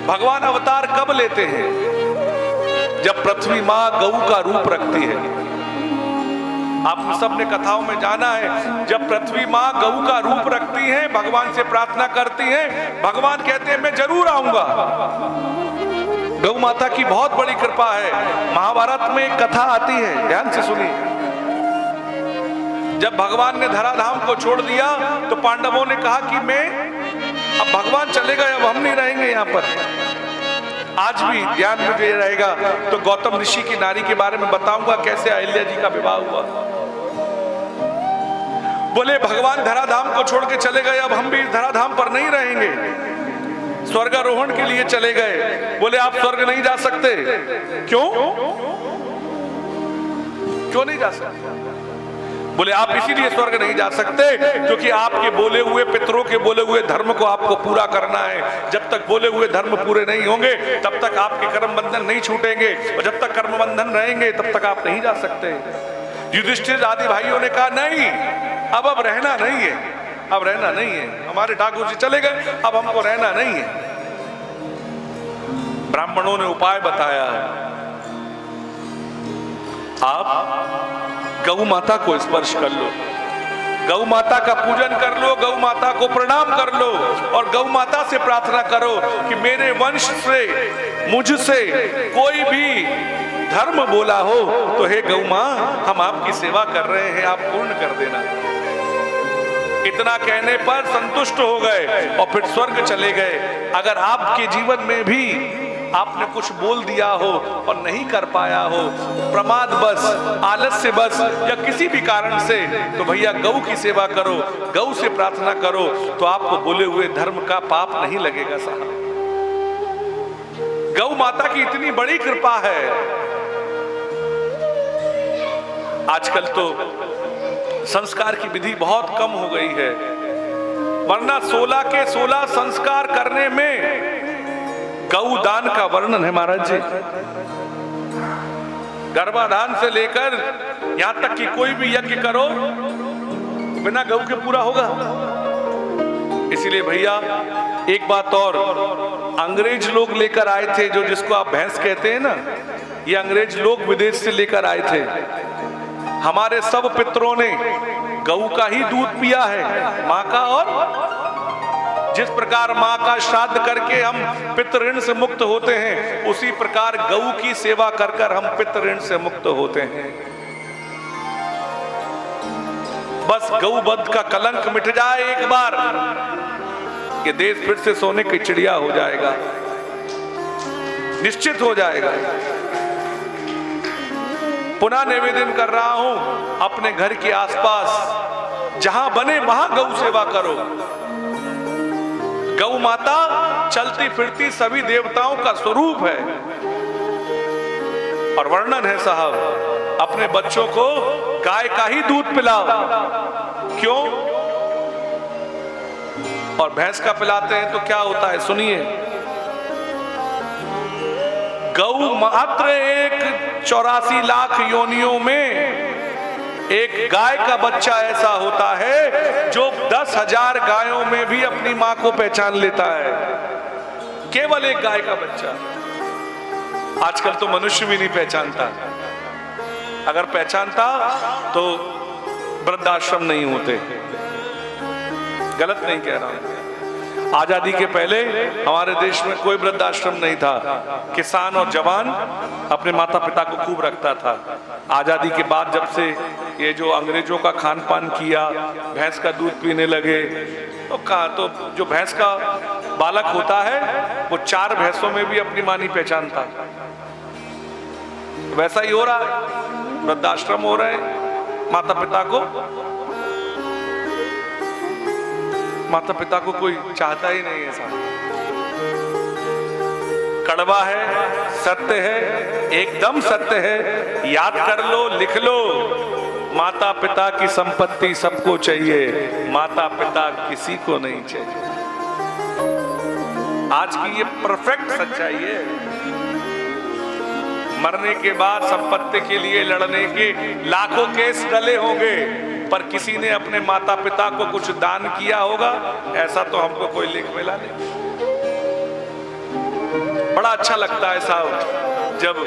भगवान अवतार कब लेते हैं? जब पृथ्वी माँ गऊ का रूप रखती है। आप सबने कथाओं में जाना है, जब पृथ्वी माँ गऊ का रूप रखती है, भगवान से प्रार्थना करती है, भगवान कहते हैं मैं जरूर आऊंगा। गौ माता की बहुत बड़ी कृपा है। महाभारत में एक कथा आती है, ध्यान से सुनिए। जब भगवान ने धराधाम को छोड़ दिया तो पांडवों ने कहा कि मैं, अब भगवान चले गए, अब हम नहीं रहेंगे यहाँ पर। आज भी ध्यान में ये रहेगा। तो गौतम ऋषि की नारी के बारे में बताऊंगा, कैसे अहिल्या जी का विवाह हुआ। बोले भगवान धराधाम को छोड़ के चले गए, अब हम भी इस धराधाम पर नहीं रहेंगे, स्वर्गारोहण के लिए चले गए। बोले आप स्वर्ग नहीं जा सकते। क्यों? क्यों नहीं जा सकते? बोले आप इसीलिए स्वर्ग नहीं जा सकते क्योंकि आपके बोले हुए, पितरों के बोले हुए धर्म को आपको पूरा करना है। जब तक बोले हुए धर्म पूरे नहीं होंगे तब तक आपके कर्म बंधन नहीं छूटेंगे, और जब तक कर्म बंधन रहेंगे तब तक आप नहीं जा सकते। युधिष्ठिर आदि भाइयों ने कहा नहीं, अब रहना नहीं है, अब रहना नहीं है, हमारे ठाकुर जी चले गए, अब हमको रहना नहीं है। ब्राह्मणों ने उपाय बताया, आप गौ माता को स्पर्श कर लो, गौ माता का पूजन कर लो, गौ माता को प्रणाम कर लो, और गौ माता से प्रार्थना करो कि मेरे वंश से, मुझसे कोई भी धर्म बोला हो तो हे गौ मां, हम आपकी सेवा कर रहे हैं, आप पूर्ण कर देना। इतना कहने पर संतुष्ट हो गए और फिर स्वर्ग चले गए। अगर आपके जीवन में भी आपने कुछ बोल दिया हो और नहीं कर पाया हो, प्रमाद बस, आलस्य बस, या किसी भी कारण से, तो भैया गौ की सेवा करो, गौ से प्रार्थना करो, तो आपको बोले हुए धर्म का पाप नहीं लगेगा साहब। गौ माता की इतनी बड़ी कृपा है। आजकल तो संस्कार की विधि बहुत कम हो गई है, वरना 16 के 16 संस्कार करने में गौदान का वर्णन है महाराज जी। गर्भाधान से लेकर यहां तक कि कोई भी यज्ञ करो बिना गौ के पूरा होगा। इसीलिए भैया एक बात और, अंग्रेज लोग लेकर आए थे, जो जिसको आप भैंस कहते हैं ना, ये अंग्रेज लोग विदेश से लेकर आए थे। हमारे सब पितरों ने गौ का ही दूध पिया है, माँ का। और जिस प्रकार माँ का श्राद्ध करके हम पितृ ऋण से मुक्त होते हैं, उसी प्रकार गौ की सेवा कर कर हम पितृ ऋण से मुक्त होते हैं। बस गौवध का कलंक मिट जाए एक बार, ये देश फिर से सोने की चिड़िया हो जाएगा, निश्चित हो जाएगा। पुनः निवेदन कर रहा हूं, अपने घर के आसपास जहां बने वहां गौ सेवा करो। गौ माता चलती फिरती सभी देवताओं का स्वरूप है। और वर्णन है साहब, अपने बच्चों को गाय का ही दूध पिलाओ। क्यों? और भैंस का पिलाते हैं तो क्या होता है, सुनिए। गौ मात्र एक 84 लाख योनियों में एक गाय का बच्चा ऐसा होता है जो 10,000 गायों में भी अपनी मां को पहचान लेता है। केवल एक गाय का बच्चा। आजकल तो मनुष्य भी नहीं पहचानता, अगर पहचानता तो वृद्धाश्रम नहीं होते। गलत नहीं कह रहा हूं। आजादी के पहले हमारे देश में कोई वृद्धाश्रम नहीं था। किसान और जवान अपने माता पिता को खूब रखता था। आजादी के बाद जब से ये जो अंग्रेजों का खान पान किया, भैंस का दूध पीने लगे, तो कहा तो जो भैंस का बालक होता है वो 4 भैंसों में भी अपनी मां नहीं पहचानता। वैसा ही हो रहा है, वृद्धाश्रम हो रहे हैं। माता पिता को कोई चाहता ही नहीं ऐसा। कड़वा है, सत्य है, एकदम सत्य है। याद कर लो, लिख लो। माता पिता की संपत्ति सबको चाहिए, माता पिता किसी को नहीं चाहिए। आज की ये परफेक्ट सच्चाई है। मरने के बाद संपत्ति के लिए लड़ने के लाखों केस डले होंगे, पर किसी ने अपने माता पिता को कुछ दान किया होगा, ऐसा तो हमको कोई लिख मिला नहीं। बड़ा अच्छा लगता है साहब जब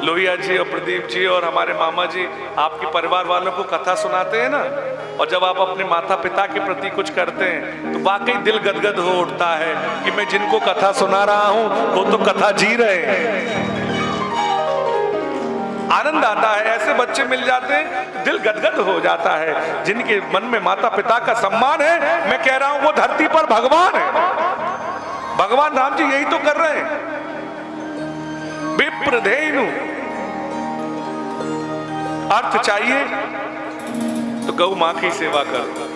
लोहिया जी और प्रदीप जी और हमारे मामा जी आपके परिवार वालों को कथा सुनाते हैं ना, और जब आप अपने माता पिता के प्रति कुछ करते हैं तो वाकई दिल गदगद हो उठता है कि मैं जिनको कथा सुना रहा हूं वो तो कथा जी रहे हैं। आनंद आता है, ऐसे बच्चे मिल जाते हैं दिल गदगद हो जाता है। जिनके मन में माता पिता का सम्मान है, मैं कह रहा हूं वो धरती पर भगवान है। भगवान राम जी यही तो कर रहे हैं। विप्रधेनु अर्थ चाहिए तो गौ मां की सेवा करो,